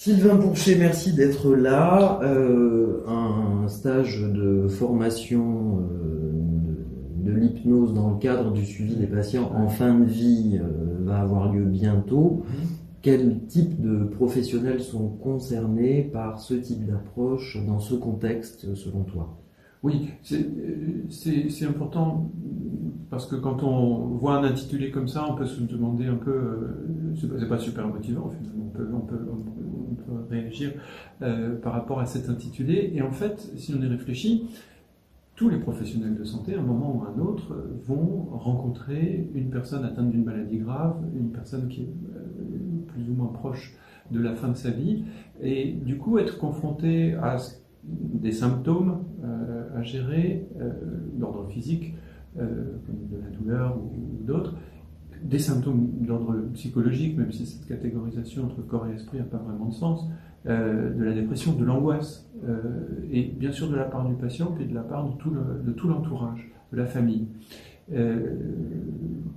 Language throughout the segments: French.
Sylvain Pourchet, merci d'être là. Un stage de formation de l'hypnose dans le cadre du suivi des patients en fin de vie va avoir lieu bientôt. Quel type de professionnels sont concernés par ce type d'approche dans ce contexte, selon toi? Oui, c'est important parce que quand on voit un intitulé comme ça, on peut se demander un peu, c'est pas super motivant finalement, on peut réagir par rapport à cet intitulé. Et en fait, si on y réfléchit, tous les professionnels de santé, à un moment ou à un autre, vont rencontrer une personne atteinte d'une maladie grave, une personne qui est plus ou moins proche de la fin de sa vie, et du coup être confronté à des symptômes à gérer d'ordre physique, comme de la douleur ou d'autres, des symptômes d'ordre psychologique, même si cette catégorisation entre corps et esprit n'a pas vraiment de sens, de la dépression, de l'angoisse, et bien sûr de la part du patient, puis de la part de tout l'entourage, de la famille.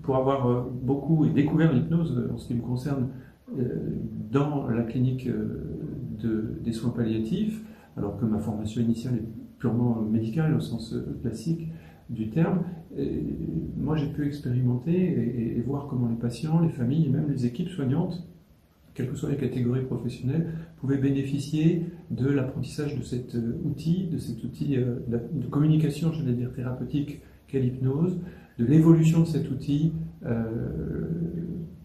Pour avoir beaucoup découvert l'hypnose, en ce qui me concerne, dans la clinique des soins palliatifs, alors que ma formation initiale est purement médicale au sens classique du terme, moi j'ai pu expérimenter et voir comment les patients, les familles et même les équipes soignantes, quelles que soient les catégories professionnelles, pouvaient bénéficier de l'apprentissage de cet outil de communication, j'allais dire thérapeutique, qu'est l'hypnose, de l'évolution de cet outil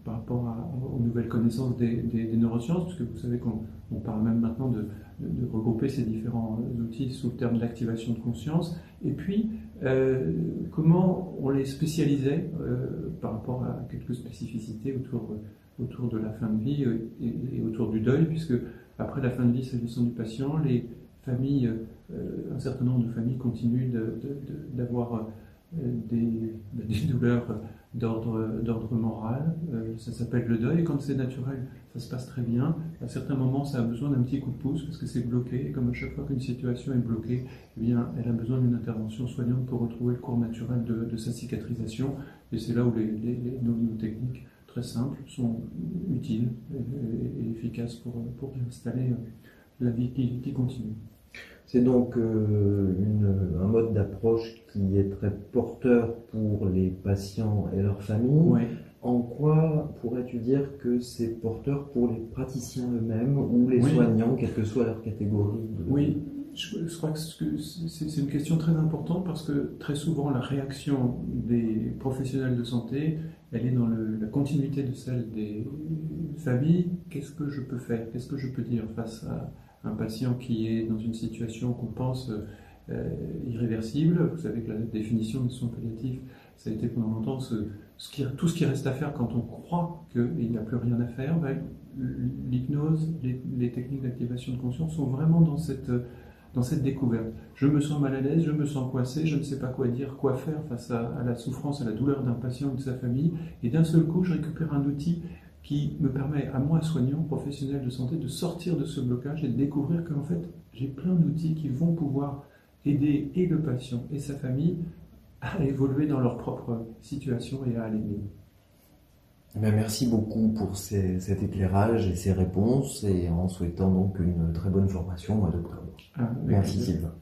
par rapport aux nouvelles connaissances des neurosciences, puisque vous savez qu'on parle même maintenant de regrouper ces différents outils sous le terme d'activation de conscience, et puis comment on les spécialisait par rapport à quelques spécificités autour de la fin de vie et autour du deuil, puisque après la fin de vie, s'agissant du patient, les familles, un certain nombre de familles continuent d'avoir des douleurs d'ordre moral, ça s'appelle le deuil, et quand c'est naturel, ça se passe très bien. À certains moments, ça a besoin d'un petit coup de pouce, parce que c'est bloqué, et comme à chaque fois qu'une situation est bloquée, eh bien, elle a besoin d'une intervention soignante pour retrouver le cours naturel de sa cicatrisation, et c'est là où nos techniques très simples sont utiles et efficaces pour installer la vie qui continue. C'est donc un mode d'approche qui est très porteur pour les patients et leurs familles. Oui. En quoi pourrais-tu dire que c'est porteur pour les praticiens eux-mêmes ou les soignants, quelle que soit leur catégorie Oui, je crois que c'est une question très importante parce que très souvent la réaction des professionnels de santé, elle est dans la continuité de celle des familles. Qu'est-ce que je peux faire? Qu'est-ce que je peux dire face à un patient qui est dans une situation qu'on pense irréversible? Vous savez que la définition de soins palliatifs, ça a été pendant longtemps tout ce qui reste à faire quand on croit qu'il n'y a plus rien à faire. L'hypnose, les techniques d'activation de conscience sont vraiment dans cette découverte. Je me sens mal à l'aise, je me sens coincé, je ne sais pas quoi dire, quoi faire face à la souffrance, à la douleur d'un patient ou de sa famille, et d'un seul coup, je récupère un outil qui me permet à moi, soignant, professionnel de santé, de sortir de ce blocage et de découvrir qu'en fait, j'ai plein d'outils qui vont pouvoir aider et le patient et sa famille à évoluer dans leur propre situation et à aller mieux. Merci beaucoup pour cet éclairage et ces réponses, et en souhaitant donc une très bonne formation au mois d'octobre. Merci Sylvain.